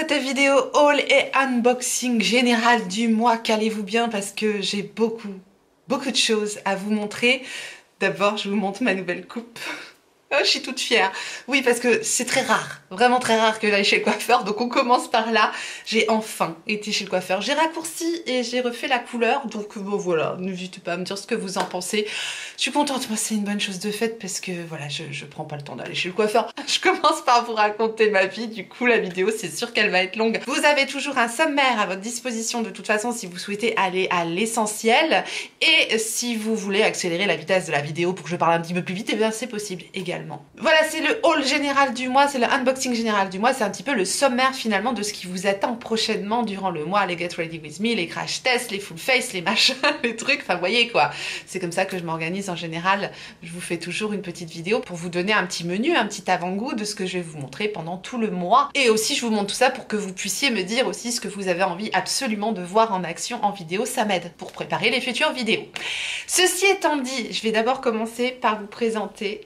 cette vidéo haul et unboxing général du mois. Qu'allez-vous bien parce que j'ai beaucoup de choses à vous montrer. D'abord, je vous montre ma nouvelle coupe. Oh, je suis toute fière. Oui, parce que c'est très rare, vraiment très rare que j'aille chez le coiffeur. Donc on commence par là. J'ai enfin été chez le coiffeur. J'ai raccourci et j'ai refait la couleur. Donc bon voilà, n'hésitez pas à me dire ce que vous en pensez. Je suis contente, moi c'est une bonne chose de faite parce que voilà, je prends pas le temps d'aller chez le coiffeur. Je commence par vous raconter ma vie. Du coup la vidéo c'est sûr qu'elle va être longue. Vous avez toujours un sommaire à votre disposition de toute façon si vous souhaitez aller à l'essentiel. Et si vous voulez accélérer la vitesse de la vidéo pour que je parle un petit peu plus vite, et bien c'est possible également. Voilà, c'est le haul général du mois, c'est le unboxing général du mois, c'est un petit peu le sommaire finalement de ce qui vous attend prochainement durant le mois, les Get Ready With Me, les crash tests, les full face, les machins, les trucs, enfin vous voyez quoi. C'est comme ça que je m'organise en général, je vous fais toujours une petite vidéo pour vous donner un petit menu, un petit avant-goût de ce que je vais vous montrer pendant tout le mois. Et aussi je vous montre tout ça pour que vous puissiez me dire aussi ce que vous avez envie absolument de voir en action en vidéo, ça m'aide pour préparer les futures vidéos. Ceci étant dit, je vais d'abord commencer par vous présenter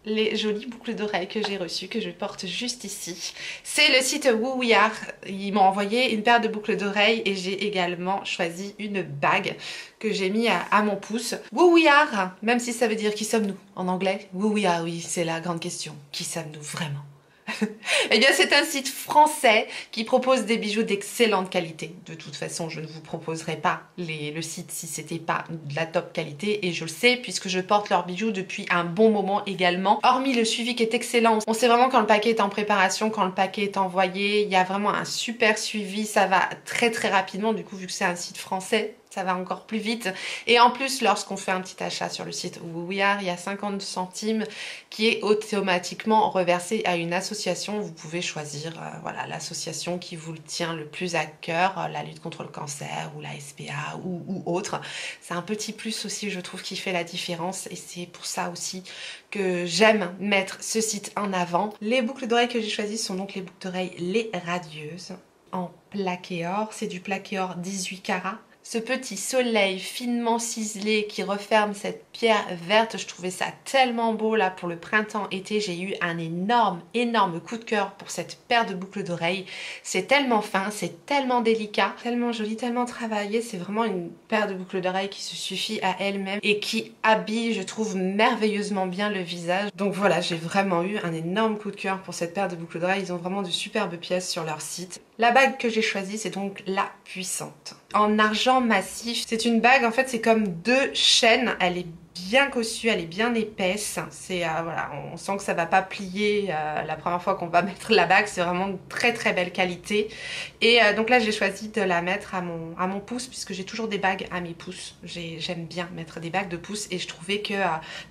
les jolies boucles d'oreilles que j'ai reçues, que je porte juste ici. C'est le site Who We Are. Ils m'ont envoyé une paire de boucles d'oreilles et j'ai également choisi une bague que j'ai mis à mon pouce. Who We Are, même si ça veut dire qui sommes-nous en anglais. Who We Are, oui, c'est la grande question. Qui sommes-nous vraiment? Eh bien c'est un site français qui propose des bijoux d'excellente qualité. De toute façon je ne vous proposerai pas le site si c'était pas de la top qualité et je le sais puisque je porte leurs bijoux depuis un bon moment également. Hormis le suivi qui est excellent, on sait vraiment quand le paquet est en préparation, quand le paquet est envoyé, il y a vraiment un super suivi, ça va très rapidement du coup vu que c'est un site français. Ça va encore plus vite. Et en plus, lorsqu'on fait un petit achat sur le site Who We Are, il y a 50 centimes qui est automatiquement reversé à une association. Vous pouvez choisir voilà, l'association qui vous le tient le plus à cœur, la lutte contre le cancer ou la SPA ou autre. C'est un petit plus aussi, je trouve, qui fait la différence. Et c'est pour ça aussi que j'aime mettre ce site en avant. Les boucles d'oreilles que j'ai choisies sont donc les boucles d'oreilles Les Radieuses en plaqué or. C'est du plaqué or 18 carats. Ce petit soleil finement ciselé qui referme cette pierre verte, je trouvais ça tellement beau là pour le printemps-été. J'ai eu un énorme coup de cœur pour cette paire de boucles d'oreilles. C'est tellement fin, c'est tellement délicat, tellement joli, tellement travaillé. C'est vraiment une paire de boucles d'oreilles qui se suffit à elle-même et qui habille, je trouve, merveilleusement bien le visage. Donc voilà, j'ai vraiment eu un énorme coup de cœur pour cette paire de boucles d'oreilles. Ils ont vraiment de superbes pièces sur leur site. La bague que j'ai choisie, c'est donc la Puissante. En argent massif, c'est une bague, en fait c'est comme deux chaînes, elle est bien cossue, elle est bien épaisse, c'est voilà, on sent que ça va pas plier la première fois qu'on va mettre la bague, c'est vraiment de très belle qualité. Et donc là j'ai choisi de la mettre à mon pouce puisque j'ai toujours des bagues à mes pouces, j'aime bien mettre des bagues de pouce et je trouvais que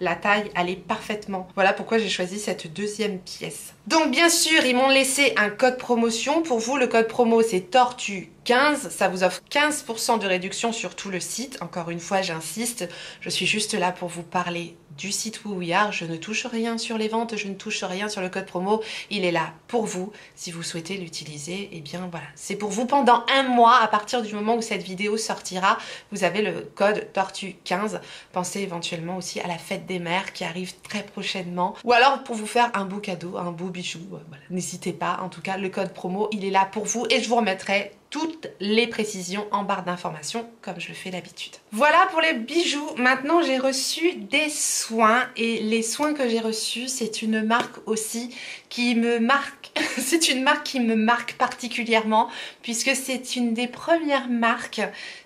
la taille allait parfaitement. Voilà pourquoi j'ai choisi cette deuxième pièce. Donc bien sûr ils m'ont laissé un code promotion, pour vous le code promo c'est Tortue 15, ça vous offre 15% de réduction sur tout le site. Encore une fois, j'insiste, je suis juste là pour vous parler du site Who We Are. Je ne touche rien sur les ventes, je ne touche rien sur le code promo. Il est là pour vous. Si vous souhaitez l'utiliser, eh bien voilà, c'est pour vous pendant un mois. À partir du moment où cette vidéo sortira, vous avez le code Tortue 15. Pensez éventuellement aussi à la fête des mères qui arrive très prochainement. Ou alors pour vous faire un beau cadeau, un beau bijou. Voilà. N'hésitez pas, en tout cas, le code promo, il est là pour vous et je vous remettrai toutes les précisions en barre d'informations comme je le fais d'habitude. Voilà pour les bijoux. Maintenant j'ai reçu des soins et les soins que j'ai reçus c'est une marque aussi qui me marque. C'est une marque qui me marque particulièrement puisque c'est une des premières marques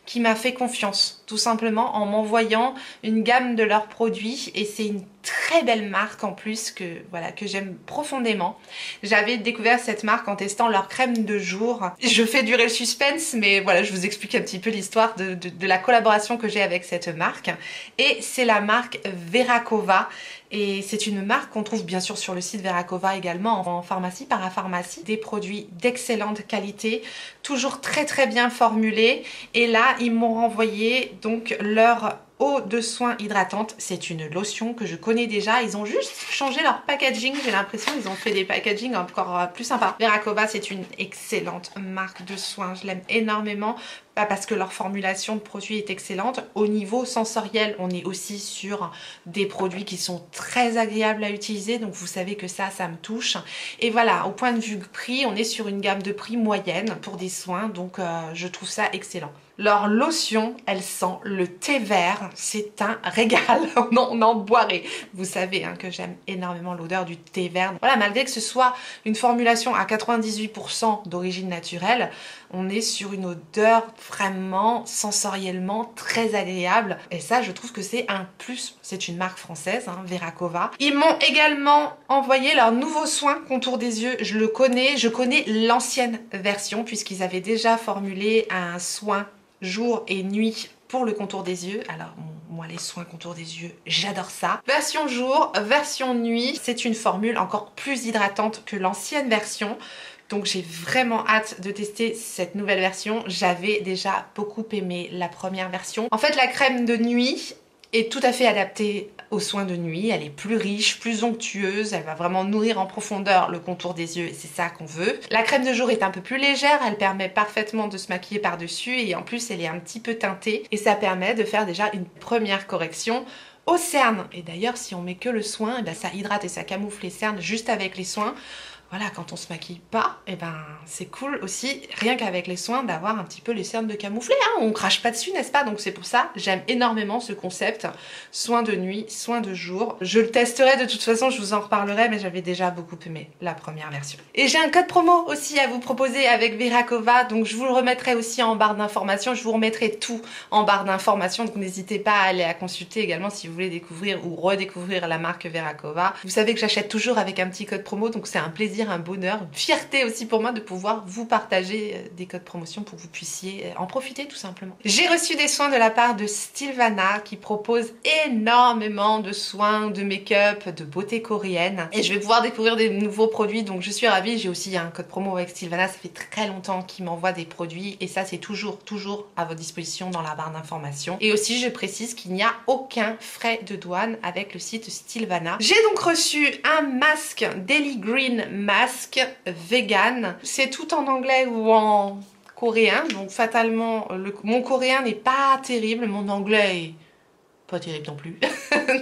qui m'a fait confiance tout simplement en m'envoyant une gamme de leurs produits et c'est une très belle marque en plus que voilà que j'aime profondément. J'avais découvert cette marque en testant leur crème de jour. Je fais durer le suspense mais voilà je vous explique un petit peu l'histoire de la collaboration que j'ai avec cette marque et c'est la marque Veracova. Et c'est une marque qu'on trouve bien sûr sur le site Veracova également en pharmacie, parapharmacie. Des produits d'excellente qualité, toujours très bien formulés. Et là, ils m'ont renvoyé donc leur eau de soin hydratante. C'est une lotion que je connais déjà. Ils ont juste changé leur packaging. J'ai l'impression qu'ils ont fait des packaging encore plus sympas. Verakova, c'est une excellente marque de soins. Je l'aime énormément. Pas parce que leur formulation de produits est excellente. Au niveau sensoriel, on est aussi sur des produits qui sont très agréables à utiliser. Donc vous savez que ça me touche. Et voilà, au point de vue prix, on est sur une gamme de prix moyenne pour des soins. Donc je trouve ça excellent. Leur lotion, elle sent le thé vert. C'est un régal. On en boirait. Vous savez hein, que j'aime énormément l'odeur du thé vert. Voilà, malgré que ce soit une formulation à 98% d'origine naturelle, on est sur une odeur vraiment sensoriellement très agréable. Et ça, je trouve que c'est un plus. C'est une marque française, hein, Verakova. Ils m'ont également envoyé leur nouveau soin contour des yeux. Je connais l'ancienne version puisqu'ils avaient déjà formulé un soin jour et nuit pour le contour des yeux. Alors moi les soins contour des yeux, j'adore ça. Version jour, version nuit, c'est une formule encore plus hydratante que l'ancienne version. Donc j'ai vraiment hâte de tester cette nouvelle version. J'avais déjà beaucoup aimé la première version. En fait la crème de nuit est tout à fait adaptée aux soins de nuit. Elle est plus riche, plus onctueuse. Elle va vraiment nourrir en profondeur le contour des yeux et c'est ça qu'on veut. La crème de jour est un peu plus légère. Elle permet parfaitement de se maquiller par-dessus et en plus elle est un petit peu teintée. Et ça permet de faire déjà une première correction aux cernes. Et d'ailleurs si on met que le soin, et ben, ça hydrate et ça camoufle les cernes juste avec les soins. Voilà, quand on se maquille pas, et ben c'est cool aussi, rien qu'avec les soins, d'avoir un petit peu les cernes de camoufler. Hein, on crache pas dessus, n'est-ce pas? Donc c'est pour ça, j'aime énormément ce concept. Soins de nuit, soins de jour. Je le testerai de toute façon, je vous en reparlerai, mais j'avais déjà beaucoup aimé la première version. Et j'ai un code promo aussi à vous proposer avec Verakova, donc je vous le remettrai aussi en barre d'informations. Je vous remettrai tout en barre d'informations, donc n'hésitez pas à aller la consulter également si vous voulez découvrir ou redécouvrir la marque Verakova. Vous savez que j'achète toujours avec un petit code promo, donc c'est un plaisir, un bonheur, une fierté aussi pour moi de pouvoir vous partager des codes promotion pour que vous puissiez en profiter tout simplement. J'ai reçu des soins de la part de Stilvana qui propose énormément de soins, de make-up, de beauté coréenne et je vais pouvoir découvrir des nouveaux produits donc je suis ravie. J'ai aussi un code promo avec Stilvana, ça fait très longtemps qu'ils m'envoient des produits et ça c'est toujours à votre disposition dans la barre d'informations. Et aussi je précise qu'il n'y a aucun frais de douane avec le site Stilvana. J'ai donc reçu un masque Daily Green Mask vegan. C'est tout en anglais ou en coréen, donc fatalement mon coréen n'est pas terrible, mon anglais est pas terrible non plus.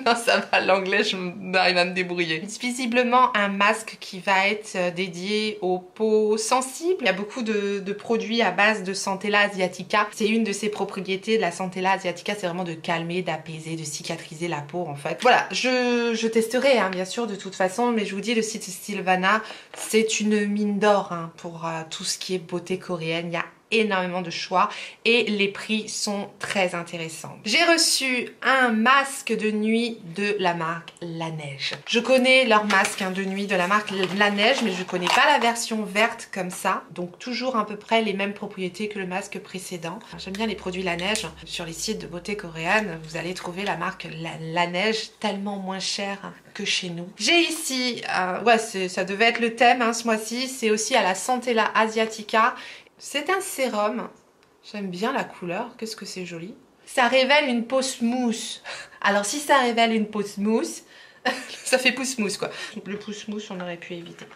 Non ça va, l'anglais je m'arrive à me débrouiller. C'est visiblement un masque qui va être dédié aux peaux sensibles. Il y a beaucoup de produits à base de Centella asiatica. C'est une de ses propriétés de la Centella asiatica, c'est vraiment de calmer, d'apaiser, de cicatriser la peau en fait. Voilà, je testerai hein, bien sûr de toute façon, mais je vous dis le site Stilvana c'est une mine d'or hein, pour tout ce qui est beauté coréenne. Il y a énormément de choix et les prix sont très intéressants. J'ai reçu un masque de nuit de la marque Laneige. Je connais leur masque hein, de nuit de la marque Laneige mais je connais pas la version verte comme ça, donc toujours à peu près les mêmes propriétés que le masque précédent. J'aime bien les produits Laneige. Sur les sites de beauté coréenne, vous allez trouver la marque Laneige tellement moins chère que chez nous. J'ai ici, ouais ça devait être le thème hein, ce mois-ci, c'est aussi à la Centella asiatica. C'est un sérum, j'aime bien la couleur, qu'est-ce que c'est joli. Ça révèle une peau smooth. Alors si ça révèle une peau smooth, ça fait pouce mousse quoi. Le pouce mousse on aurait pu éviter.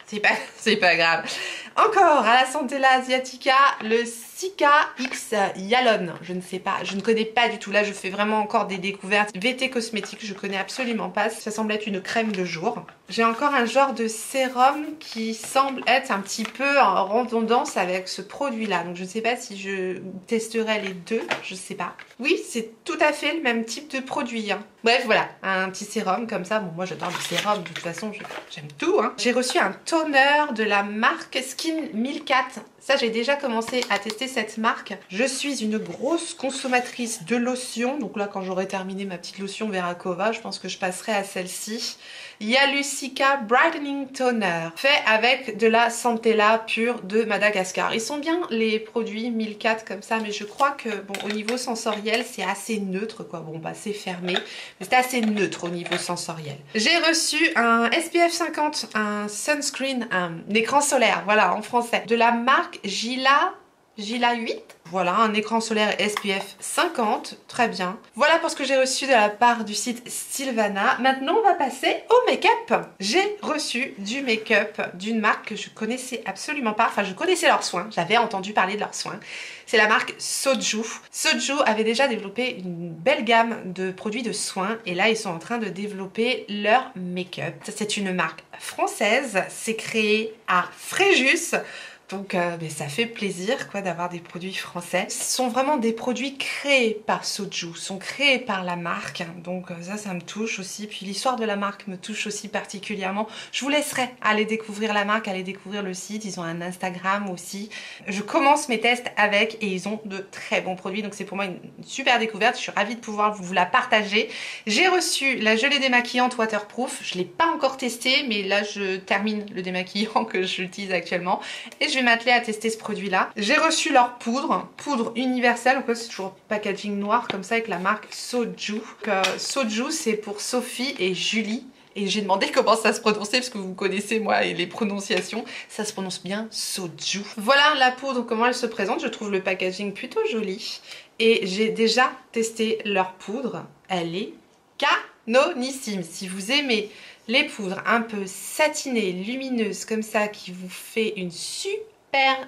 C'est pas grave. Encore à la Centella asiatica, le Cica X Hyalon. Je ne sais pas, je ne connais pas du tout. Là je fais vraiment encore des découvertes. VT Cosmétiques, je connais absolument pas. Ça semble être une crème de jour. J'ai encore un genre de sérum qui semble être un petit peu en redondance avec ce produit là. Donc je ne sais pas si je testerai les deux, je sais pas. Oui, c'est tout à fait le même type de produit. Hein. Bref, voilà, un petit sérum comme ça. Bon, moi j'adore le sérum, de toute façon, j'aime tout. Hein. J'ai reçu un toner de la marque Skin 1004. Ça, j'ai déjà commencé à tester cette marque. Je suis une grosse consommatrice de lotion. Donc là, quand j'aurai terminé ma petite lotion Verakova, je pense que je passerai à celle-ci. Il y a le Cica Brightening Toner, fait avec de la Centella pure de Madagascar. Ils sont bien les produits 1004 comme ça, mais je crois que bon, au niveau sensoriel, c'est assez neutre quoi. Bon bah c'est fermé, mais c'est assez neutre au niveau sensoriel. J'ai reçu un SPF 50, un sunscreen, un écran solaire, voilà en français, de la marque Gila Gila 8. Voilà, un écran solaire SPF 50, très bien. Voilà pour ce que j'ai reçu de la part du site Sylvana. Maintenant, on va passer au make-up. J'ai reçu du make-up d'une marque que je connaissais absolument pas. Enfin, je connaissais leurs soins, j'avais entendu parler de leurs soins. C'est la marque Soju. Soju avait déjà développé une belle gamme de produits de soins et là, ils sont en train de développer leur make-up. C'est une marque française, c'est créé à Fréjus. Donc ça fait plaisir quoi d'avoir des produits français. Ce sont vraiment des produits créés par Soju, sont créés par la marque. Donc ça me touche aussi. Puis l'histoire de la marque me touche aussi particulièrement. Je vous laisserai aller découvrir la marque, aller découvrir le site. Ils ont un Instagram aussi. Je commence mes tests avec et ils ont de très bons produits. Donc c'est pour moi une super découverte. Je suis ravie de pouvoir vous la partager. J'ai reçu la gelée démaquillante waterproof. Je ne l'ai pas encore testée, mais là je termine le démaquillant que j'utilise actuellement. Et je vais m'atteler à tester ce produit là. J'ai reçu leur poudre universelle, donc c'est toujours packaging noir comme ça avec la marque Soju. Soju c'est pour Sophie et Julie. Et j'ai demandé comment ça se prononçait parce que vous connaissez moi et les prononciations. Ça se prononce bien Soju. Voilà la poudre, comment elle se présente. Je trouve le packaging plutôt joli. Et j'ai déjà testé leur poudre. Elle est canonissime. Si vous aimez les poudres un peu satinées, lumineuses comme ça, qui vous fait une super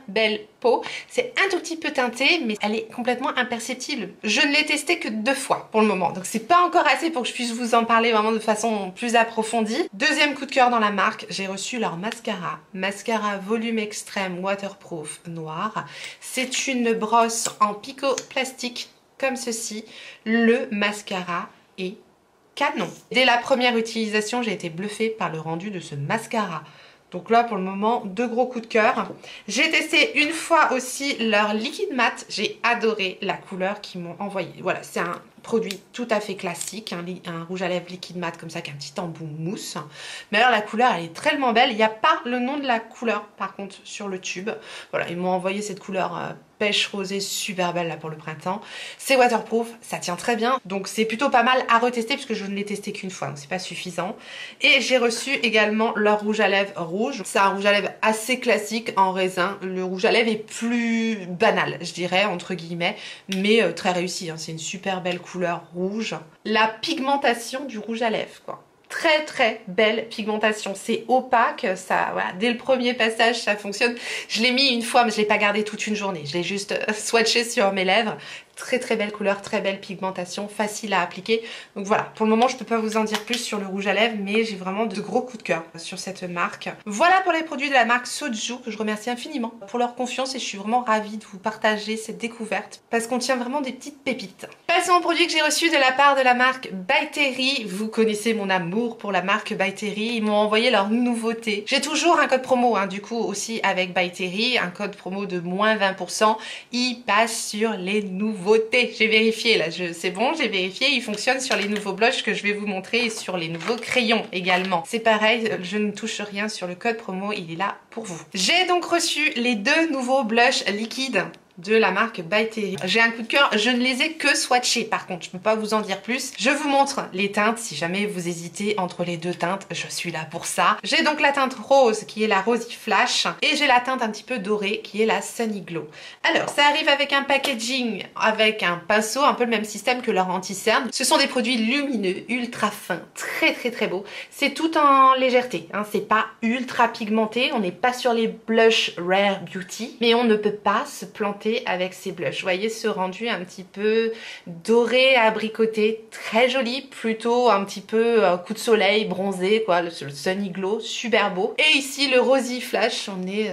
belle peau. C'est un tout petit peu teinté, mais elle est complètement imperceptible. Je ne l'ai testé que 2 fois pour le moment, donc c'est pas encore assez pour que je puisse vous en parler vraiment de façon plus approfondie. Deuxième coup de cœur dans la marque, j'ai reçu leur mascara. Mascara volume extrême waterproof noir. C'est une brosse en picot plastique comme ceci. Le mascara est canon. Dès la première utilisation, j'ai été bluffée par le rendu de ce mascara. Donc là, pour le moment, 2 gros coups de cœur. J'ai testé une fois aussi leur liquide mat. J'ai adoré la couleur qu'ils m'ont envoyé. Voilà, c'est un produit tout à fait classique, un rouge à lèvres liquide mat comme ça, qui a un petit embout mousse. Mais alors la couleur, elle est tellement belle. Il n'y a pas le nom de la couleur, par contre, sur le tube. Voilà, ils m'ont envoyé cette couleur pêche rosée super belle là pour le printemps. C'est waterproof, ça tient très bien, donc c'est plutôt pas mal à retester puisque je ne l'ai testé qu'une fois, donc c'est pas suffisant. Et j'ai reçu également leur rouge à lèvres rouge. C'est un rouge à lèvres assez classique en raisin. Le rouge à lèvres est plus banal, je dirais, entre guillemets, mais très réussi, hein. C'est une super belle couleur rouge. La pigmentation du rouge à lèvres, quoi. Très très belle pigmentation, c'est opaque, ça, voilà, dès le premier passage ça fonctionne. Je l'ai mis une fois mais je l'ai pas gardé toute une journée, je l'ai juste swatché sur mes lèvres. Très très belle couleur, très belle pigmentation, facile à appliquer. Donc voilà, pour le moment je peux pas vous en dire plus sur le rouge à lèvres, mais j'ai vraiment de gros coups de cœur sur cette marque. Voilà pour les produits de la marque Soju, que je remercie infiniment pour leur confiance et je suis vraiment ravie de vous partager cette découverte parce qu'on tient vraiment des petites pépites. Passons aux produits que j'ai reçus de la part de la marque By Terry. Vous connaissez mon amour pour la marque By Terry, ils m'ont envoyé leur nouveauté. J'ai toujours un code promo, hein, du coup aussi avec By Terry, un code promo de moins 20%. Il passe sur les nouveaux. J'ai vérifié là, c'est bon, j'ai vérifié, il fonctionne sur les nouveaux blushs que je vais vous montrer et sur les nouveaux crayons également. C'est pareil, je ne touche rien sur le code promo, il est là pour vous. J'ai donc reçu les 2 nouveaux blushs liquides de la marque By Terry. J'ai un coup de cœur, je ne les ai que swatchés par contre, je ne peux pas vous en dire plus. Je vous montre les teintes, si jamais vous hésitez entre les 2 teintes, je suis là pour ça. J'ai donc la teinte rose qui est la Rosy Flash et j'ai la teinte un petit peu dorée qui est la Sunny Glow. Alors ça arrive avec un packaging, avec un pinceau, un peu le même système que leur anti-cerne. Ce sont des produits lumineux, ultra fins, très très très beaux. C'est tout en légèreté, hein. C'est pas ultra pigmenté, on n'est pas sur les blushs Rare Beauty, mais on ne peut pas se planter avec ces blushs. Vous voyez ce rendu un petit peu doré, abricoté, très joli, plutôt un petit peu coup de soleil, bronzé, quoi, le Sunny Glow, super beau. Et ici le Rosy Flash, on est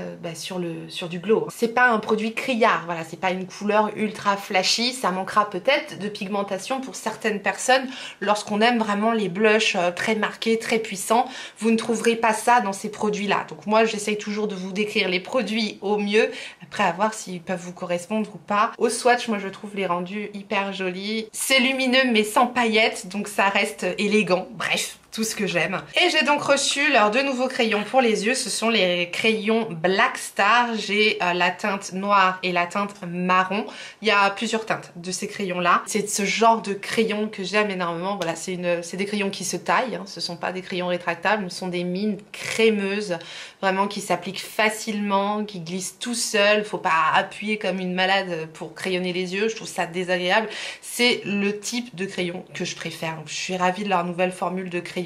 sur du glow. C'est pas un produit criard, voilà, c'est pas une couleur ultra flashy, ça manquera peut-être de pigmentation pour certaines personnes lorsqu'on aime vraiment les blushs très marqués, très puissants. Vous ne trouverez pas ça dans ces produits-là. Donc moi j'essaye toujours de vous décrire les produits au mieux, après à voir s'ils peuvent vous correspondre ou pas. Au swatch, moi je trouve les rendus hyper jolis. C'est lumineux mais sans paillettes, donc ça reste élégant. Bref, tout ce que j'aime. Et j'ai donc reçu leurs 2 nouveaux crayons pour les yeux. Ce sont les crayons Black Star. J'ai la teinte noire et la teinte marron. Il y a plusieurs teintes de ces crayons-là. C'est ce genre de crayon que j'aime énormément. Voilà, c'est des crayons qui se taillent. Hein. Ce sont pas des crayons rétractables. Ce sont des mines crémeuses, vraiment qui s'appliquent facilement, qui glissent tout seul. Faut pas appuyer comme une malade pour crayonner les yeux. Je trouve ça désagréable. C'est le type de crayon que je préfère. Donc, je suis ravie de leur nouvelle formule de crayon.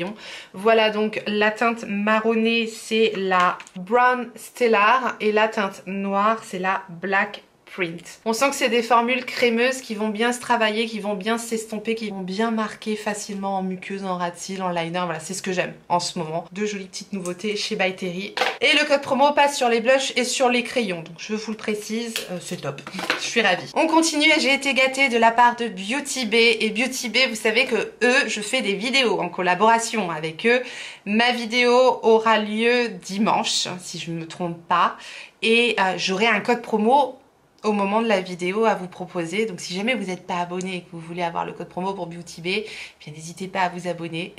Voilà donc la teinte marronnée, c'est la Brown Stellar et la teinte noire, c'est la Black Print. On sent que c'est des formules crémeuses qui vont bien se travailler, qui vont bien s'estomper, qui vont bien marquer facilement en muqueuse, en rat de cils, en liner. Voilà, c'est ce que j'aime en ce moment. 2 jolies petites nouveautés chez By Terry. Et le code promo passe sur les blushs et sur les crayons. Donc je vous le précise, c'est top. Je suis ravie. On continue et j'ai été gâtée de la part de Beauty Bay. Et Beauty Bay, vous savez que eux, je fais des vidéos en collaboration avec eux. Ma vidéo aura lieu dimanche, si je ne me trompe pas. Et j'aurai un code promo au moment de la vidéo à vous proposer. Donc si jamais vous n'êtes pas abonné et que vous voulez avoir le code promo pour Beauty Bay, bien n'hésitez pas à vous abonner.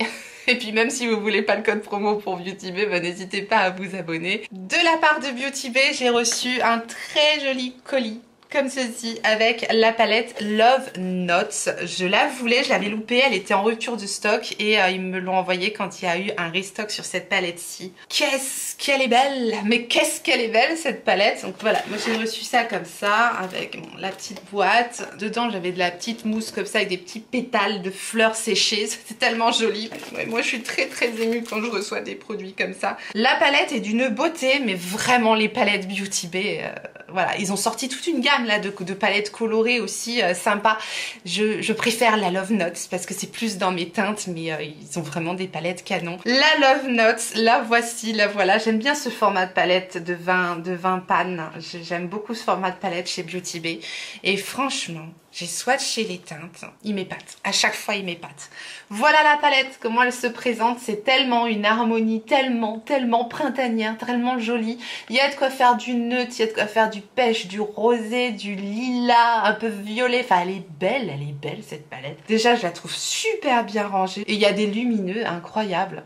Et puis même si vous voulez pas le code promo pour Beauty Bay, ben, n'hésitez pas à vous abonner. De la part de Beauty Bay, j'ai reçu un très joli colis comme ceci avec la palette Love Notes. Je la voulais, je l'avais loupée, elle était en rupture de stock et ils me l'ont envoyée quand il y a eu un restock sur cette palette-ci. Qu'est-ce qu'elle est belle! Mais qu'est-ce qu'elle est belle cette palette! Donc voilà, moi j'ai reçu ça comme ça avec la petite boîte. Dedans j'avais de la petite mousse comme ça avec des petits pétales de fleurs séchées. C'était tellement joli. Ouais, moi je suis très émue quand je reçois des produits comme ça. La palette est d'une beauté, mais vraiment les palettes Beauty Bay, voilà, ils ont sorti toute une gamme là de palettes colorées aussi sympas. Je préfère la Love Notes parce que c'est plus dans mes teintes, mais ils ont vraiment des palettes canon. La Love Notes, la voici, la voilà. J'aime bien ce format de palette de 20 pannes. J'aime beaucoup ce format de palette chez Beauty Bay. Et franchement, j'ai swatché les teintes, il m'épate. À chaque fois, il m'épate. Voilà la palette, comment elle se présente. C'est tellement une harmonie, tellement printanière, tellement jolie. Il y a de quoi faire du neutre, il y a de quoi faire du pêche, du rosé, du lilas, un peu violet. Enfin, elle est belle cette palette. Déjà, je la trouve super bien rangée. Et il y a des lumineux incroyables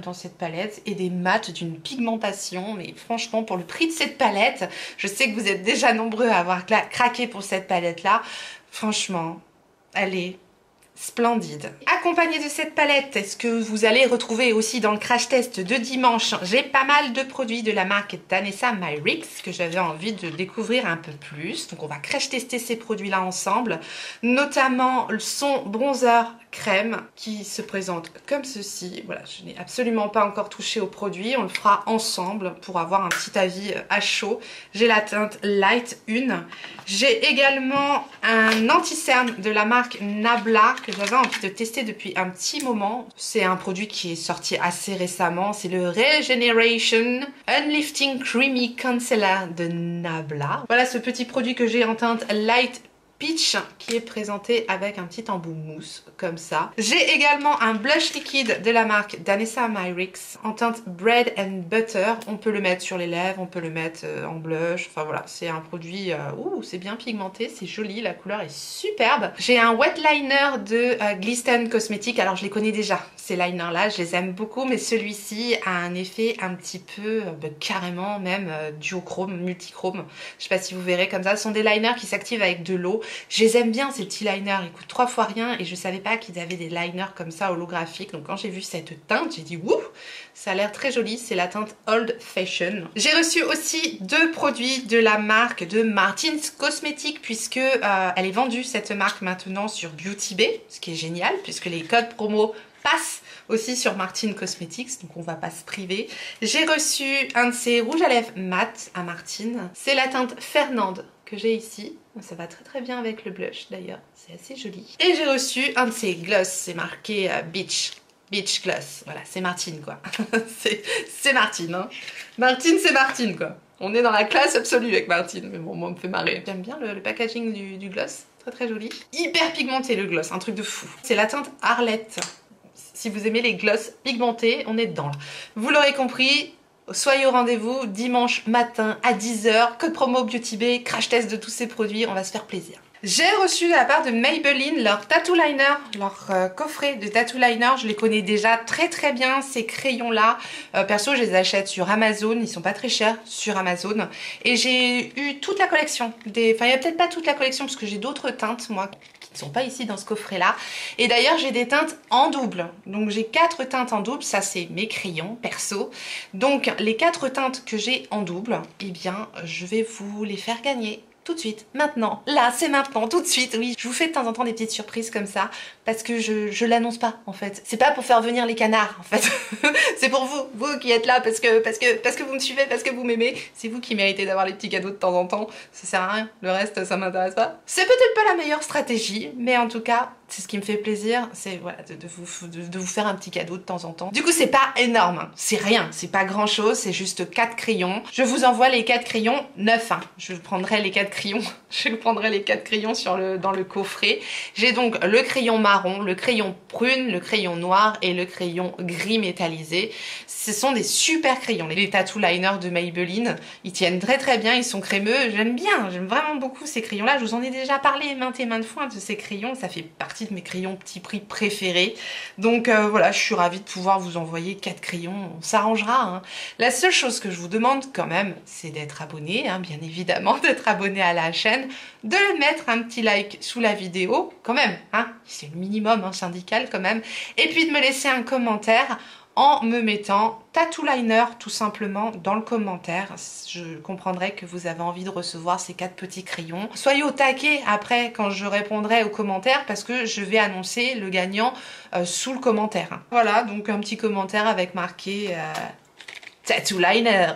dans cette palette. Et des mats d'une pigmentation. Mais franchement, pour le prix de cette palette, je sais que vous êtes déjà nombreux à avoir craqué pour cette palette-là. Franchement, elle est splendide. Accompagnée de cette palette, est-ce que vous allez retrouver aussi dans le crash test de dimanche, j'ai pas mal de produits de la marque Danessa Myricks que j'avais envie de découvrir un peu plus. Donc on va crash tester ces produits-là ensemble, notamment son bronzer crème qui se présente comme ceci. Voilà, je n'ai absolument pas encore touché au produit, on le fera ensemble pour avoir un petit avis à chaud. J'ai la teinte Light 1. J'ai également un anti-cerne de la marque Nabla que j'avais envie de tester depuis un petit moment. C'est un produit qui est sorti assez récemment, c'est le Regeneration Unlifting Creamy Concealer de Nabla. Voilà ce petit produit que j'ai en teinte Light Peach qui est présenté avec un petit embout mousse comme ça. J'ai également un blush liquide de la marque Danessa Myricks en teinte Bread and Butter. On peut le mettre sur les lèvres, on peut le mettre en blush. Enfin voilà, c'est un produit, c'est bien pigmenté, c'est joli, la couleur est superbe. J'ai un wet liner de Glisten Cosmetics. Alors je les connais déjà, ces liners là, je les aime beaucoup, mais celui-ci a un effet un petit peu, carrément même duochrome, multichrome. Je sais pas si vous verrez comme ça. Ce sont des liners qui s'activent avec de l'eau. Je les aime bien ces petits liners, ils coûtent 3 fois rien et je savais pas qu'ils avaient des liners comme ça holographiques. Donc quand j'ai vu cette teinte, j'ai dit wouh, ça a l'air très joli, c'est la teinte Old Fashion. J'ai reçu aussi 2 produits de la marque de Martin's Cosmetics puisque elle est vendue cette marque maintenant sur Beauty Bay, ce qui est génial puisque les codes promo passent aussi sur Martin Cosmetics, donc on va pas se priver. J'ai reçu un de ces rouges à lèvres mat à Martin, c'est la teinte Fernande que j'ai ici. Ça va très bien avec le blush d'ailleurs, c'est assez joli. Et j'ai reçu un de ces gloss, c'est marqué Beach Gloss, voilà, c'est Martine quoi. c'est Martine, hein. Martine, c'est Martine quoi. On est dans la classe absolue avec Martine, mais bon, moi, on me fait marrer. J'aime bien le packaging du gloss, très joli. Hyper pigmenté le gloss, un truc de fou. C'est la teinte Arlette. Si vous aimez les gloss pigmentés, on est dedans là. Vous l'aurez compris, soyez au rendez-vous dimanche matin à 10 h, code promo Beauty Bay, crash test de tous ces produits, on va se faire plaisir. J'ai reçu de la part de Maybelline leur tattoo liner, leur coffret de tattoo liner. Je les connais déjà très bien, ces crayons là. Perso, je les achète sur Amazon, ils sont pas très chers sur Amazon. Et j'ai eu toute la collection. Enfin, il n'y a peut-être pas toute la collection parce que j'ai d'autres teintes, moi, qui ne sont pas ici dans ce coffret là. Et d'ailleurs, j'ai des teintes en double. Donc j'ai 4 teintes en double, ça c'est mes crayons perso. Donc les 4 teintes que j'ai en double, eh bien, je vais vous les faire gagner. Tout de suite, maintenant, là, c'est maintenant, tout de suite, oui. Je vous fais de temps en temps des petites surprises comme ça, parce que je l'annonce pas, en fait. C'est pas pour faire venir les canards, en fait. C'est pour vous, vous qui êtes là, parce que vous me suivez, parce que vous m'aimez. C'est vous qui méritez d'avoir les petits cadeaux de temps en temps. Ça sert à rien, le reste, ça m'intéresse pas. C'est peut-être pas la meilleure stratégie, mais en tout cas, c'est ce qui me fait plaisir, c'est voilà, de vous faire un petit cadeau de temps en temps. Du coup, c'est pas énorme, hein. C'est rien, c'est pas grand chose, c'est juste 4 crayons. Je vous envoie les 4 crayons neufs, hein. Je prendrai les 4 crayons, je prendrai les 4 crayons dans le coffret. J'ai donc le crayon marron, le crayon prune, le crayon noir et le crayon gris métallisé. Ce sont des super crayons, les tattoo liners de Maybelline. Ils tiennent très bien, ils sont crémeux, j'aime bien, j'aime vraiment beaucoup ces crayons-là. Je vous en ai déjà parlé maintes et maintes fois de ces crayons, ça fait partie de mes crayons petit prix préférés. Donc voilà, je suis ravie de pouvoir vous envoyer 4 crayons, on s'arrangera, hein. La seule chose que je vous demande quand même, c'est d'être abonné, hein, bien évidemment, d'être abonné à la chaîne, de mettre un petit like sous la vidéo, quand même, hein, c'est le minimum, hein, syndical quand même, et puis de me laisser un commentaire en me mettant tattoo liner tout simplement dans le commentaire. Je comprendrai que vous avez envie de recevoir ces 4 petits crayons. Soyez au taquet après quand je répondrai aux commentaires parce que je vais annoncer le gagnant sous le commentaire. Voilà, donc un petit commentaire avec marqué tattoo liner.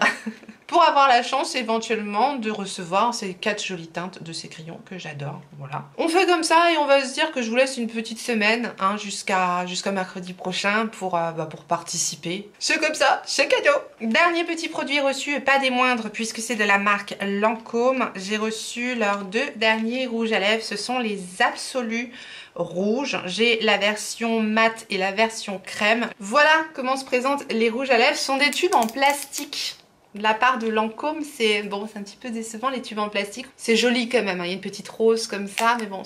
Pour avoir la chance éventuellement de recevoir ces 4 jolies teintes de ces crayons que j'adore. Voilà. On fait comme ça et on va se dire que je vous laisse une petite semaine, hein, jusqu'à mercredi prochain pour participer. C'est comme ça, c'est cadeau. Dernier petit produit reçu et pas des moindres puisque c'est de la marque Lancôme. J'ai reçu leurs 2 derniers rouges à lèvres. Ce sont les Absolus rouges. J'ai la version mat et la version crème. Voilà comment se présentent les rouges à lèvres. Ce sont des tubes en plastique. De la part de Lancôme, c'est bon, c'est un petit peu décevant les tubes en plastique. C'est joli quand même, hein. Il y a une petite rose comme ça, mais bon,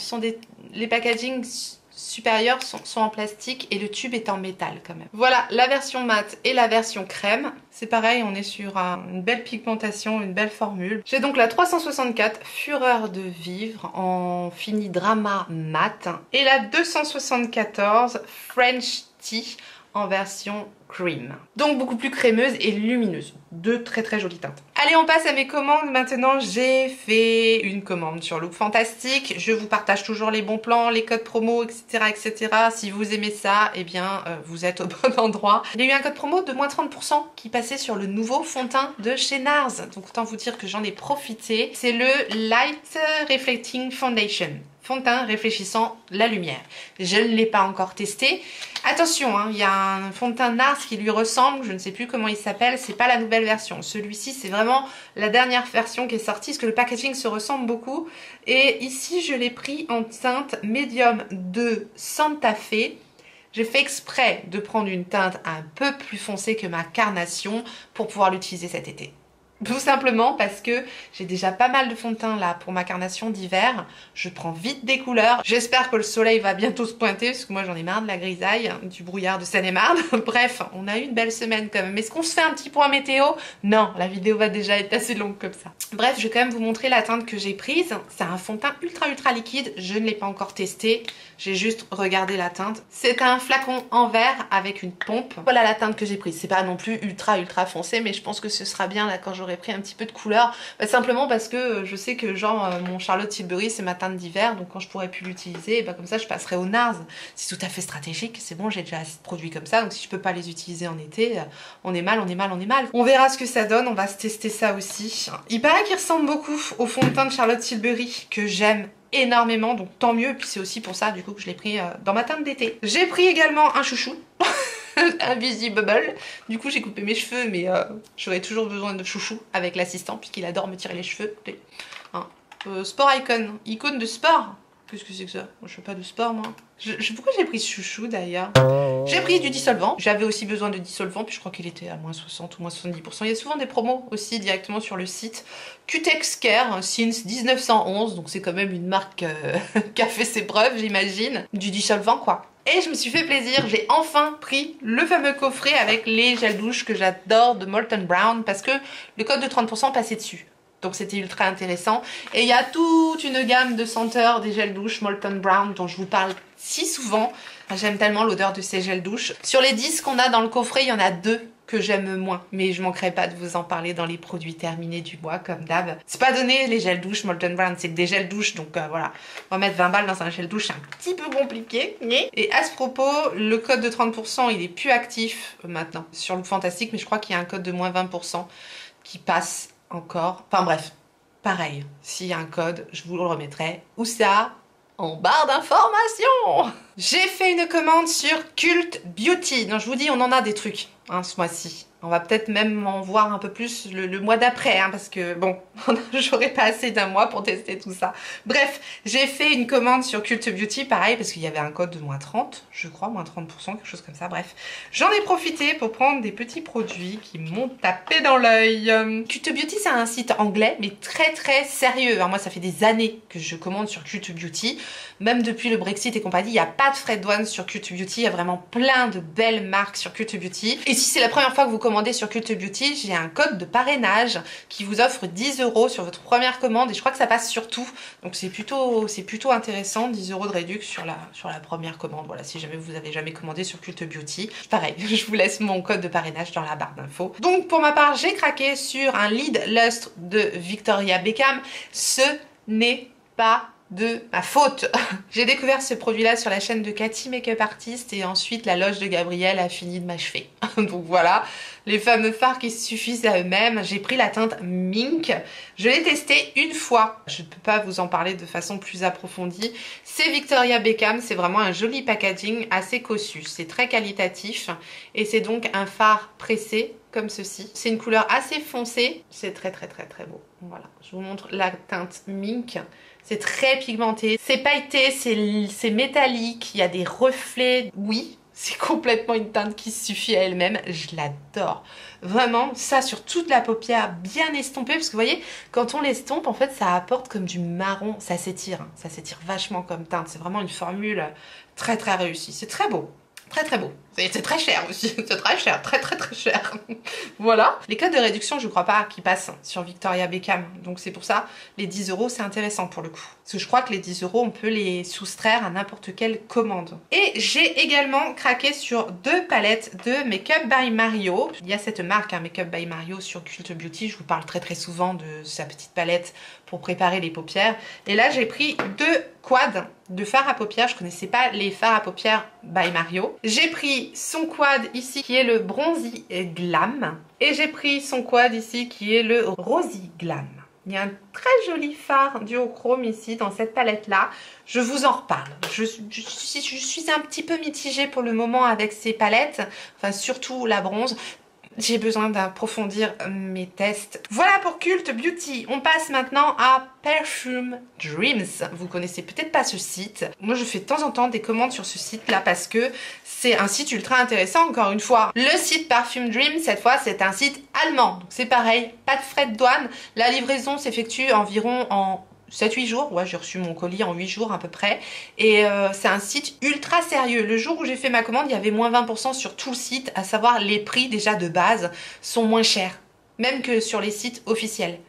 les packagings supérieurs sont en plastique et le tube est en métal quand même. Voilà, la version mat et la version crème. C'est pareil, on est sur une belle pigmentation, une belle formule. J'ai donc la 364 Fureur de vivre en fini drama mat et la 274 French Tea en version cream. Donc beaucoup plus crémeuse et lumineuse. 2 très jolies teintes. Allez, on passe à mes commandes maintenant. J'ai fait une commande sur Look Fantastique. Je vous partage toujours les bons plans, les codes promo, etc. Si vous aimez ça, eh bien, vous êtes au bon endroit. Il y a eu un code promo de moins 30% qui passait sur le nouveau fond de teint de chez NARS. Donc autant vous dire que j'en ai profité. C'est le Light Reflecting Foundation. Fond de teint réfléchissant la lumière. Je ne l'ai pas encore testé. Attention, hein, il y a un fond de teint NARS qui lui ressemble, je ne sais plus comment il s'appelle, c'est pas la nouvelle version. Celui-ci, c'est vraiment la dernière version qui est sortie, parce que le packaging se ressemble beaucoup. Et ici, je l'ai pris en teinte médium de Santa Fe. J'ai fait exprès de prendre une teinte un peu plus foncée que ma carnation pour pouvoir l'utiliser cet été. Tout simplement parce que j'ai déjà pas mal de fond de teint là pour ma carnation d'hiver. Je prends vite des couleurs. J'espère que le soleil va bientôt se pointer parce que moi j'en ai marre de la grisaille, du brouillard de Seine-et-Marne. Bref, on a eu une belle semaine quand même. Est-ce qu'on se fait un petit point météo? Non, la vidéo va déjà être assez longue comme ça. Bref, je vais quand même vous montrer la teinte que j'ai prise. C'est un fond de teint ultra liquide. Je ne l'ai pas encore testé. J'ai juste regardé la teinte. C'est un flacon en verre avec une pompe. Voilà la teinte que j'ai prise. C'est pas non plus ultra foncé, mais je pense que ce sera bien là quand j'aurai pris un petit peu de couleur. Bah, simplement parce que je sais que genre mon Charlotte Tilbury c'est ma teinte d'hiver, donc quand je pourrai plus l'utiliser, bah, comme ça je passerai au NARS. C'est tout à fait stratégique, c'est bon, j'ai déjà assez de produits comme ça, donc si je peux pas les utiliser en été, on est mal. On verra ce que ça donne, on va se tester ça aussi. Il paraît qu'il ressemble beaucoup au fond de teint de Charlotte Tilbury que j'aime énormément, donc tant mieux. Puis c'est aussi pour ça du coup que je l'ai pris dans ma teinte d'été. J'ai pris également un chouchou. Invisible. Du coup j'ai coupé mes cheveux, mais j'aurais toujours besoin de chouchou avec l'assistant puisqu'il adore me tirer les cheveux. Hein. Sport Icon, icône de sport. Qu'est-ce que c'est que ça? Je fais pas de sport, moi. Pourquoi j'ai pris ce chouchou, d'ailleurs? J'ai pris du dissolvant. J'avais aussi besoin de dissolvant, puis je crois qu'il était à moins 60 ou moins 70%. Il y a souvent des promos aussi directement sur le site. Cutex Care, since 1911, donc c'est quand même une marque qui a fait ses preuves, j'imagine. Du dissolvant, quoi. Et je me suis fait plaisir, j'ai enfin pris le fameux coffret avec les gels douche que j'adore de Molton Brown parce que le code de 30% passait dessus. Donc c'était ultra intéressant. Et il y a toute une gamme de senteurs des gels douche Molton Brown dont je vous parle si souvent. J'aime tellement l'odeur de ces gels douche. Sur les 10 qu'on a dans le coffret, il y en a 2 que j'aime moins. Mais je manquerai pas de vous en parler dans les produits terminés du mois, comme d'hab. C'est pas donné les gels douche Molton Brown, c'est que des gels douche. Donc voilà, on va mettre 20 balles dans un gel douche, c'est un petit peu compliqué. Et à ce propos, le code de 30%, il est plus actif maintenant sur Look Fantastic, mais je crois qu'il y a un code de moins 20% qui passe encore. Enfin bref, pareil, s'il y a un code, je vous le remettrai. Où ça? En barre d'informations. J'ai fait une commande sur Cult Beauty. Non, je vous dis, on en a des trucs hein, ce mois-ci. On va peut-être même en voir un peu plus le mois d'après, hein, parce que bon, j'aurais pas assez d'un mois pour tester tout ça. Bref, j'ai fait une commande sur Cult Beauty, pareil, parce qu'il y avait un code de moins 30, je crois, moins 30%, quelque chose comme ça, bref. J'en ai profité pour prendre des petits produits qui m'ont tapé dans l'œil. Cult Beauty, c'est un site anglais, mais très très sérieux. Alors moi, ça fait des années que je commande sur Cult Beauty. Même depuis le Brexit et compagnie, il n'y a pas de frais de douane sur Cult Beauty. Il y a vraiment plein de belles marques sur Cult Beauty. Et si c'est la première fois que vous commandez sur Cult Beauty, j'ai un code de parrainage qui vous offre 10 € sur votre première commande et je crois que ça passe sur tout. Donc c'est plutôt intéressant, 10 € de réduction sur la première commande. Voilà, si jamais vous avez jamais commandé sur Cult Beauty. Pareil, je vous laisse mon code de parrainage dans la barre d'infos. Donc pour ma part, j'ai craqué sur un Lid Lustre de Victoria Beckham. Ce n'est pas de ma faute. J'ai découvert ce produit-là sur la chaîne de Cathy Makeup Artist et ensuite la loge de Gabrielle a fini de m'achever. Donc voilà, les fameux fards qui suffisent à eux-mêmes. J'ai pris la teinte Mink. Je l'ai testé une fois. Je ne peux pas vous en parler de façon plus approfondie. C'est Victoria Beckham. C'est vraiment un joli packaging assez cossu. C'est très qualitatif et c'est donc un fard pressé comme ceci. C'est une couleur assez foncée. C'est très très très très beau. Voilà, je vous montre la teinte Mink. C'est très pigmenté, c'est pailleté, c'est métallique, il y a des reflets. Oui, c'est complètement une teinte qui suffit à elle-même, je l'adore. Vraiment, ça sur toute la paupière bien estompée, parce que vous voyez, quand on l'estompe, en fait, ça apporte comme du marron, ça s'étire hein, ça s'étire vachement comme teinte. C'est vraiment une formule très très réussie, c'est très beau. Très très beau. C'est très cher aussi, c'est très cher, très très très cher. Voilà. Les codes de réduction, je crois pas qu'ils passent sur Victoria Beckham. Donc c'est pour ça, les 10 € c'est intéressant pour le coup. Parce que je crois que les 10 € on peut les soustraire à n'importe quelle commande. Et j'ai également craqué sur 2 palettes de Makeup by Mario. Il y a cette marque, hein, Makeup by Mario sur Cult Beauty. Je vous parle très très souvent de sa petite palette pour préparer les paupières. Et là j'ai pris 2 quads de fard à paupières. Je connaissais pas les fards à paupières by Mario. J'ai pris son quad ici qui est le Bronzy Glam et j'ai pris son quad ici qui est le Rosy Glam. Il y a un très joli fard duochrome ici dans cette palette là. Je vous en reparle. Je suis un petit peu mitigée pour le moment avec ces palettes, enfin surtout la bronze. J'ai besoin d'approfondir mes tests. Voilà pour Cult Beauty. On passe maintenant à Perfume Dreams. Vous connaissez peut-être pas ce site. Moi, je fais de temps en temps des commandes sur ce site-là parce que c'est un site ultra intéressant, encore une fois. Le site Perfume Dreams, cette fois, c'est un site allemand. Donc c'est pareil, pas de frais de douane. La livraison s'effectue environ en 7-8 jours, ouais j'ai reçu mon colis en 8 jours à peu près et c'est un site ultra sérieux. Le jour où j'ai fait ma commande il y avait moins 20% sur tout le site, à savoir les prix déjà de base sont moins chers, même que sur les sites officiels.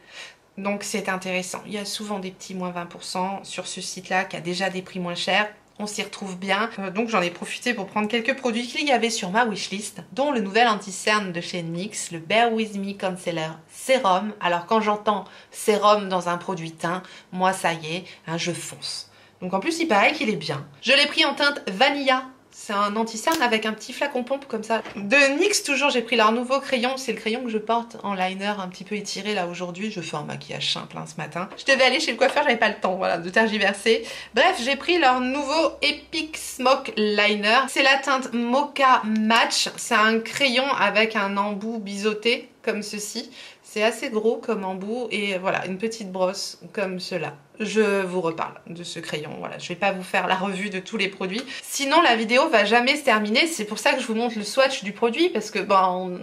Donc c'est intéressant, il y a souvent des petits moins 20% sur ce site là qui a déjà des prix moins chers. On s'y retrouve bien, donc j'en ai profité pour prendre quelques produits qu'il y avait sur ma wishlist, dont le nouvel anti-cerne de chez NYX, le Bare With Me Concealer Sérum. Alors quand j'entends sérum dans un produit teint, moi ça y est, hein, je fonce. Donc en plus il paraît qu'il est bien. Je l'ai pris en teinte Vanilla. C'est un anti-cerne avec un petit flacon pompe comme ça. De NYX toujours, j'ai pris leur nouveau crayon. C'est le crayon que je porte en liner un petit peu étiré là aujourd'hui. Je fais un maquillage simple hein, ce matin. Je devais aller chez le coiffeur, j'avais pas le temps voilà, de tergiverser. Bref, j'ai pris leur nouveau Epic Smoke Liner. C'est la teinte Mocha Match. C'est un crayon avec un embout biseauté comme ceci. C'est assez gros comme embout et voilà, une petite brosse comme cela. je vous reparle de ce crayon. Voilà, je vais pas vous faire la revue de tous les produits. Sinon, la vidéo va jamais se terminer. C'est pour ça que je vous montre le swatch du produit, parce que bon,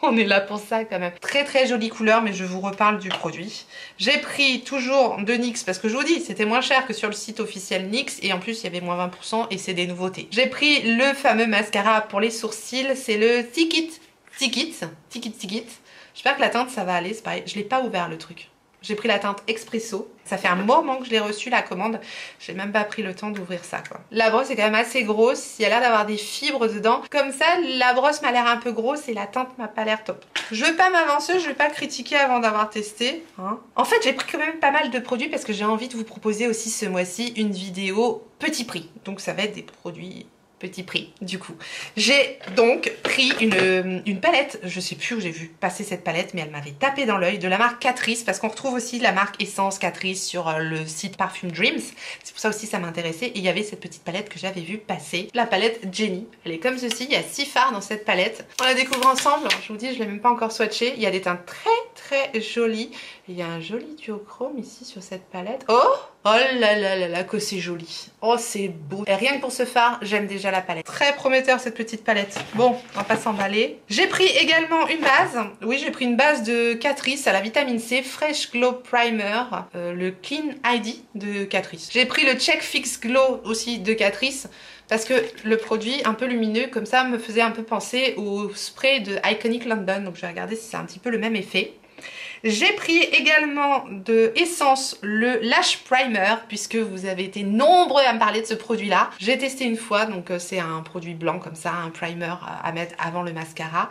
on est là pour ça quand même. Très très jolie couleur, mais je vous reparle du produit. J'ai pris toujours de NYX, parce que je vous dis, c'était moins cher que sur le site officiel NYX, et en plus il y avait moins 20% et c'est des nouveautés. J'ai pris le fameux mascara pour les sourcils, c'est le Tikit. J'espère que la teinte ça va aller, c'est pareil, je l'ai pas ouvert le truc. J'ai pris la teinte Expresso. Ça fait un moment que je l'ai reçu la commande. J'ai même pas pris le temps d'ouvrir ça quoi. La brosse est quand même assez grosse. Il y a l'air d'avoir des fibres dedans. Comme ça, la brosse m'a l'air un peu grosse et la teinte m'a pas l'air top. Je vais pas m'avancer, je vais pas critiquer avant d'avoir testé. Hein. En fait, j'ai pris quand même pas mal de produits parce que j'ai envie de vous proposer aussi ce mois-ci une vidéo petit prix. Donc ça va être des produits petit prix du coup. J'ai donc pris une palette, je sais plus où j'ai vu passer cette palette, mais elle m'avait tapé dans l'œil, de la marque Catrice, parce qu'on retrouve aussi la marque Essence Catrice sur le site Parfum Dreams. C'est pour ça aussi ça m'intéressait, et il y avait cette petite palette que j'avais vue passer, la palette Jenny. Elle est comme ceci, il y a 6 fards dans cette palette. On la découvre ensemble, je vous dis je l'ai même pas encore swatché, il y a des teintes très jolies, il y a un joli duochrome ici sur cette palette. Oh là là là là, que c'est joli. Oh, c'est beau. Et rien que pour ce fard, j'aime déjà la palette. Très prometteur cette petite palette. Bon, on va pas s'emballer. J'ai pris également une base. Oui, j'ai pris une base de Catrice à la vitamine C, Fresh Glow Primer, le Clean ID de Catrice. J'ai pris le Check Fix Glow aussi de Catrice, parce que le produit un peu lumineux comme ça me faisait un peu penser au spray de Iconic London. Donc je vais regarder si c'est un petit peu le même effet. J'ai pris également de Essence le Lash Primer, puisque vous avez été nombreux à me parler de ce produit là. J'ai testé une fois, donc c'est un produit blanc comme ça, un primer à mettre avant le mascara.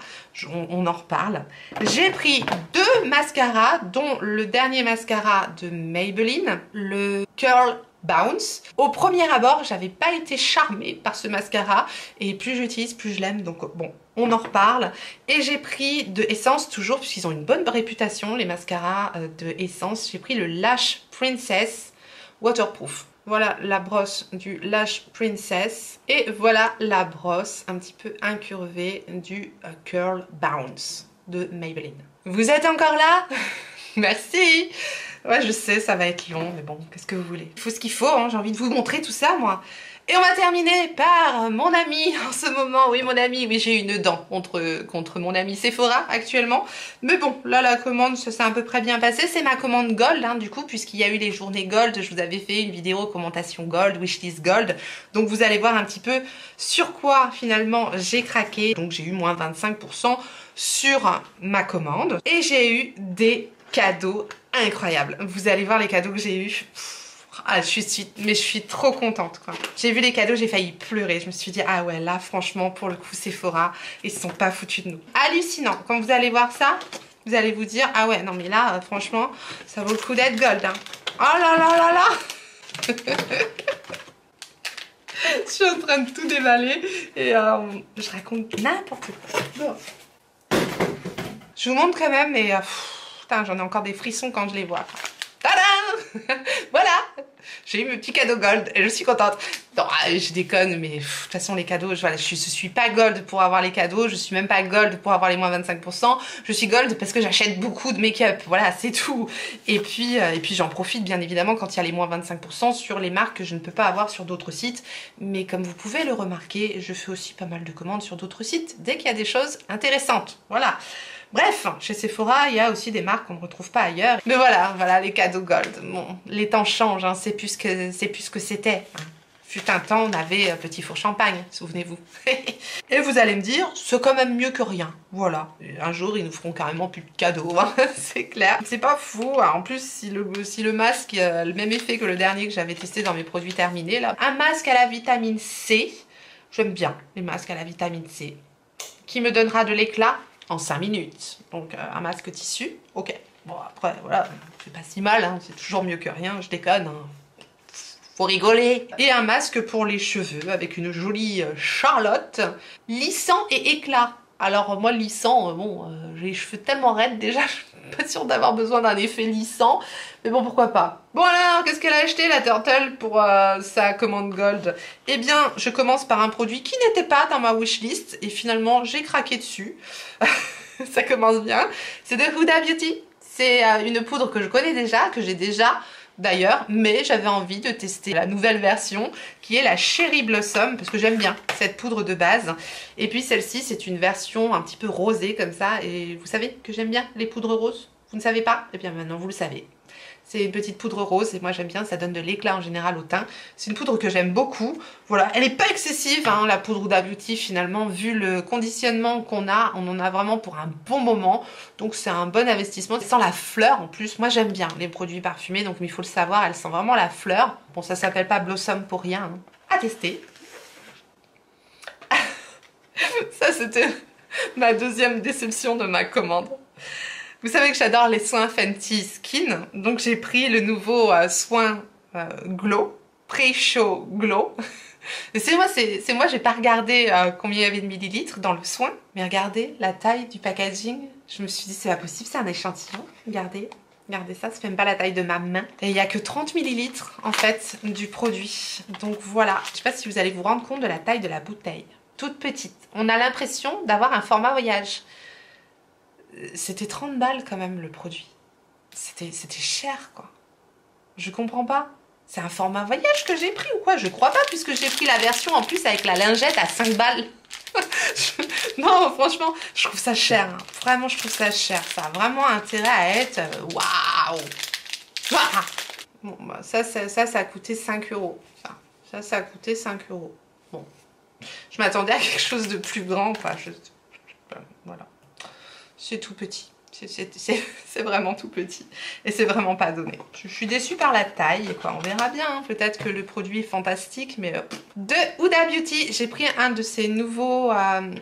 On en reparle. J'ai pris 2 mascaras, dont le dernier mascara de Maybelline, le Curl Bounce. Au premier abord, j'avais pas été charmée par ce mascara, et plus j'utilise, plus je l'aime, donc bon, on en reparle. Et j'ai pris de Essence, toujours, puisqu'ils ont une bonne réputation, les mascaras de Essence. J'ai pris le Lash Princess Waterproof. Voilà la brosse du Lash Princess. Et voilà la brosse un petit peu incurvée du Curl Bounce de Maybelline. Vous êtes encore là? Merci. Ouais, je sais, ça va être long, mais bon, qu'est-ce que vous voulez? Il faut ce qu'il faut, hein, j'ai envie de vous montrer tout ça, moi. Et on va terminer par mon ami en ce moment. Oui, mon ami, oui, j'ai une dent contre mon ami Sephora actuellement. Mais bon, là, la commande, ça s'est à peu près bien passé. C'est ma commande Gold, hein, du coup, puisqu'il y a eu les journées Gold. Je vous avais fait une vidéo recommandation Gold, Wishlist Gold. Donc, vous allez voir un petit peu sur quoi, finalement, j'ai craqué. Donc, j'ai eu moins 25% sur ma commande. Et j'ai eu des cadeaux incroyables. Vous allez voir les cadeaux que j'ai eus. Ah, je suis trop contente quoi. J'ai vu les cadeaux, j'ai failli pleurer. Je me suis dit ah ouais là franchement pour le coup Sephora ils se sont pas foutus de nous. Hallucinant. Quand vous allez voir ça, vous allez vous dire ah ouais non mais là franchement ça vaut le coup d'être gold hein. Oh là là là là. Je suis en train de tout déballer et je raconte n'importe quoi. Bon. Je vous montre quand même mais putain j'en ai encore des frissons quand je les vois. Tadam. Voilà, j'ai eu mes petits cadeaux gold et je suis contente. Non, je déconne, mais de toute façon les cadeaux, voilà, je suis pas gold pour avoir les cadeaux, je suis même pas gold pour avoir les moins 25%, je suis gold parce que j'achète beaucoup de make-up, voilà, c'est tout. Et puis j'en profite bien évidemment quand il y a les moins 25% sur les marques que je ne peux pas avoir sur d'autres sites. Mais comme vous pouvez le remarquer, je fais aussi pas mal de commandes sur d'autres sites dès qu'il y a des choses intéressantes, voilà. Bref, chez Sephora, il y a aussi des marques qu'on ne retrouve pas ailleurs. Mais voilà, les cadeaux gold. Bon, les temps changent, hein, c'est plus ce que c'était. Fut un temps, on avait Petit Four Champagne, souvenez-vous. Et vous allez me dire, c'est quand même mieux que rien. Voilà, et un jour, ils nous feront carrément plus de cadeaux, hein, c'est clair. C'est pas fou, hein. En plus, si le masque a le même effet que le dernier que j'avais testé dans mes produits terminés, là. Un masque à la vitamine C, j'aime bien les masques à la vitamine C, qui me donnera de l'éclat en 5 minutes. Donc un masque tissu, ok. Bon après voilà, c'est pas si mal, hein. C'est toujours mieux que rien, je déconne. Hein. Faut rigoler. Et un masque pour les cheveux avec une jolie Charlotte, lissant et éclat. Alors moi lissant, bon, j'ai les cheveux tellement raides déjà, je suis pas sûre d'avoir besoin d'un effet lissant. Mais bon, pourquoi pas. Bon alors, qu'est-ce qu'elle a acheté la Turtle pour sa commande Gold? Eh bien, je commence par un produit qui n'était pas dans ma wishlist. Et finalement, j'ai craqué dessus. Ça commence bien. C'est de Huda Beauty. C'est une poudre que je connais déjà, que j'ai déjà. d'ailleurs, mais j'avais envie de tester la nouvelle version qui est la Cherry Blossom parce que j'aime bien cette poudre de base. Et puis celle-ci, c'est une version un petit peu rosée comme ça. Et vous savez que j'aime bien les poudres roses? Vous ne savez pas? Eh bien maintenant vous le savez. C'est une petite poudre rose et moi j'aime bien, ça donne de l'éclat en général au teint. C'est une poudre que j'aime beaucoup. Voilà, elle n'est pas excessive, hein, la poudre Huda Beauty finalement, vu le conditionnement qu'on a, on en a vraiment pour un bon moment. Donc c'est un bon investissement. Ça sent la fleur en plus, moi j'aime bien les produits parfumés, donc il faut le savoir, elle sent vraiment la fleur. Bon, ça s'appelle pas Blossom pour rien, hein. À tester. Ça c'était ma deuxième déception de ma commande. Vous savez que j'adore les soins Fenty Skin, donc j'ai pris le nouveau soin Glow, Pre-Show Glow. C'est moi, j'ai pas regardé combien il y avait de millilitres dans le soin, mais regardez la taille du packaging. Je me suis dit c'est pas possible, c'est un échantillon. Regardez, regardez ça, ça fait même pas la taille de ma main. Et il y a que 30 millilitres en fait du produit. Donc voilà, je sais pas si vous allez vous rendre compte de la taille de la bouteille. Toute petite. On a l'impression d'avoir un format voyage. C'était 30 balles quand même le produit. C'était cher quoi. Je comprends pas. C'est un format voyage que j'ai pris ou quoi? Je crois pas puisque j'ai pris la version en plus avec la lingette à 5 balles. Non franchement je trouve ça cher. Hein. Vraiment je trouve ça cher. Ça a vraiment intérêt à être waouh. Bon bah ça a coûté 5 €. Enfin, ça a coûté 5 €. Bon. Je m'attendais à quelque chose de plus grand quoi. Voilà. C'est tout petit, c'est vraiment tout petit et c'est vraiment pas donné. Je suis déçue par la taille, quoi. On verra bien, hein. Peut-être que le produit est fantastique, mais... De Huda Beauty, j'ai pris un de ces nouveaux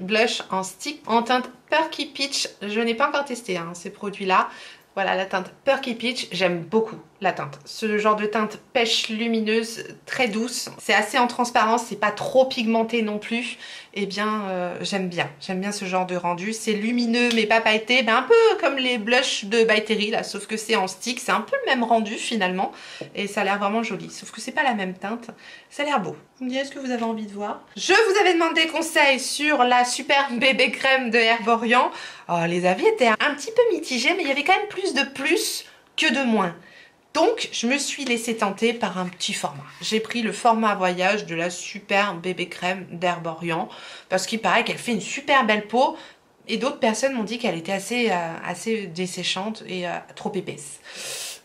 blush en stick en teinte Perky Peach. Je n'ai pas encore testé hein, ces produits-là. Voilà la teinte Perky Peach, j'aime beaucoup la teinte. Ce genre de teinte pêche lumineuse, très douce. C'est assez en transparence, c'est pas trop pigmenté non plus. Eh bien, j'aime bien ce genre de rendu. C'est lumineux mais pas pailleté, ben, un peu comme les blushs de By Terry là, sauf que c'est en stick. C'est un peu le même rendu finalement. Et ça a l'air vraiment joli, sauf que c'est pas la même teinte. Ça a l'air beau. Vous me direz ce que vous avez envie de voir. Je vous avais demandé conseil sur la super bébé crème de Herborian. Oh, les avis étaient un petit peu mitigés, mais il y avait quand même plus que de moins. Donc, je me suis laissée tenter par un petit format. J'ai pris le format voyage de la super bébé crème d'Herborian parce qu'il paraît qu'elle fait une super belle peau et d'autres personnes m'ont dit qu'elle était assez desséchante et trop épaisse.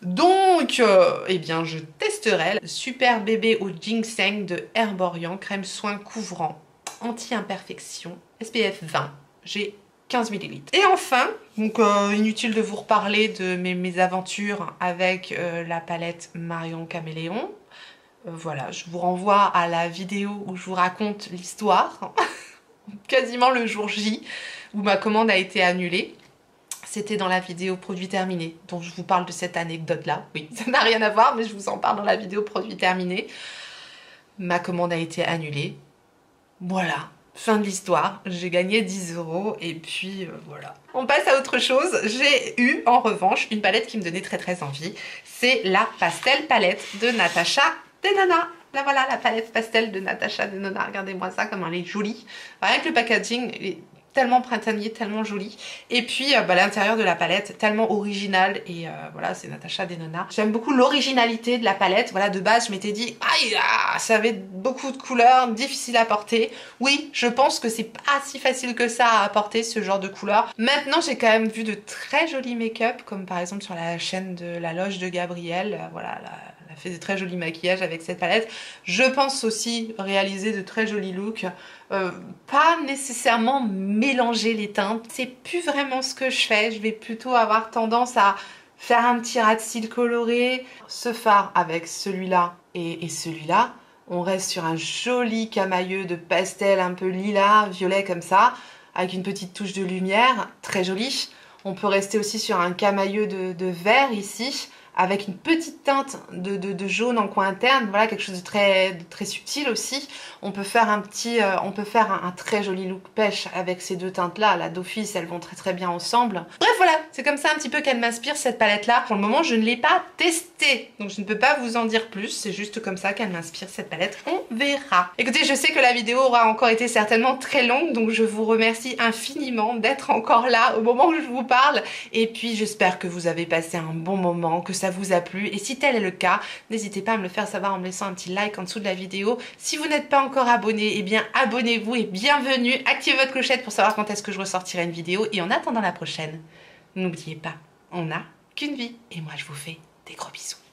Donc, eh bien, je testerai la super bébé au ginseng de Herborian, crème soin couvrant, anti-imperfection, SPF 20. J'ai 15 ml. Et enfin, donc inutile de vous reparler de mes aventures avec la palette Marion Caméléon. Voilà, je vous renvoie à la vidéo où je vous raconte l'histoire, quasiment le jour J, où ma commande a été annulée. C'était dans la vidéo produit terminé, dont je vous parle de cette anecdote-là. Oui, ça n'a rien à voir, mais je vous en parle dans la vidéo produit terminé. Ma commande a été annulée. Voilà. Fin de l'histoire, j'ai gagné 10 € et puis voilà. On passe à autre chose. J'ai eu en revanche une palette qui me donnait très envie. C'est la Pastel Palette de Natasha Denona. Là voilà la palette pastel de Natasha Denona. Regardez-moi ça, comme elle est jolie. Rien que le packaging est tellement printanier, tellement joli. Et puis l'intérieur de la palette, tellement original. Et voilà, c'est Natasha Denona. J'aime beaucoup l'originalité de la palette. Voilà, de base, je m'étais dit, ça avait beaucoup de couleurs, difficile à porter. Oui, je pense que c'est pas si facile que ça à porter, ce genre de couleurs. Maintenant, j'ai quand même vu de très jolis make-up, comme par exemple sur la chaîne de la Loge de Gabrielle. Voilà, elle a fait de très jolis maquillages avec cette palette. Je pense aussi réaliser de très jolis looks. Pas nécessairement mélanger les teintes, c'est plus vraiment ce que je fais. Je vais plutôt avoir tendance à faire un petit ras de cils coloré. Ce fard avec celui-là et celui-là, on reste sur un joli camailleux de pastel un peu lilas, violet comme ça, avec une petite touche de lumière, très joli. On peut rester aussi sur un camailleux de vert ici, avec une petite teinte de jaune en coin interne, voilà, quelque chose de très subtil aussi. On peut faire un très joli look pêche avec ces deux teintes là d'office, elles vont très bien ensemble. Bref voilà, c'est comme ça un petit peu qu'elle m'inspire cette palette là. Pour le moment je ne l'ai pas testée, donc je ne peux pas vous en dire plus, c'est juste comme ça qu'elle m'inspire cette palette, on verra. Écoutez, je sais que la vidéo aura encore été certainement très longue, donc je vous remercie infiniment d'être encore là au moment où je vous parle, et puis j'espère que vous avez passé un bon moment, que ça ça vous a plu. Et si tel est le cas, n'hésitez pas à me le faire savoir en me laissant un petit like en dessous de la vidéo. Si vous n'êtes pas encore abonné, eh bien abonnez-vous et bienvenue. Activez votre clochette pour savoir quand est-ce que je ressortirai une vidéo. Et en attendant la prochaine, n'oubliez pas, on n'a qu'une vie. Et moi je vous fais des gros bisous.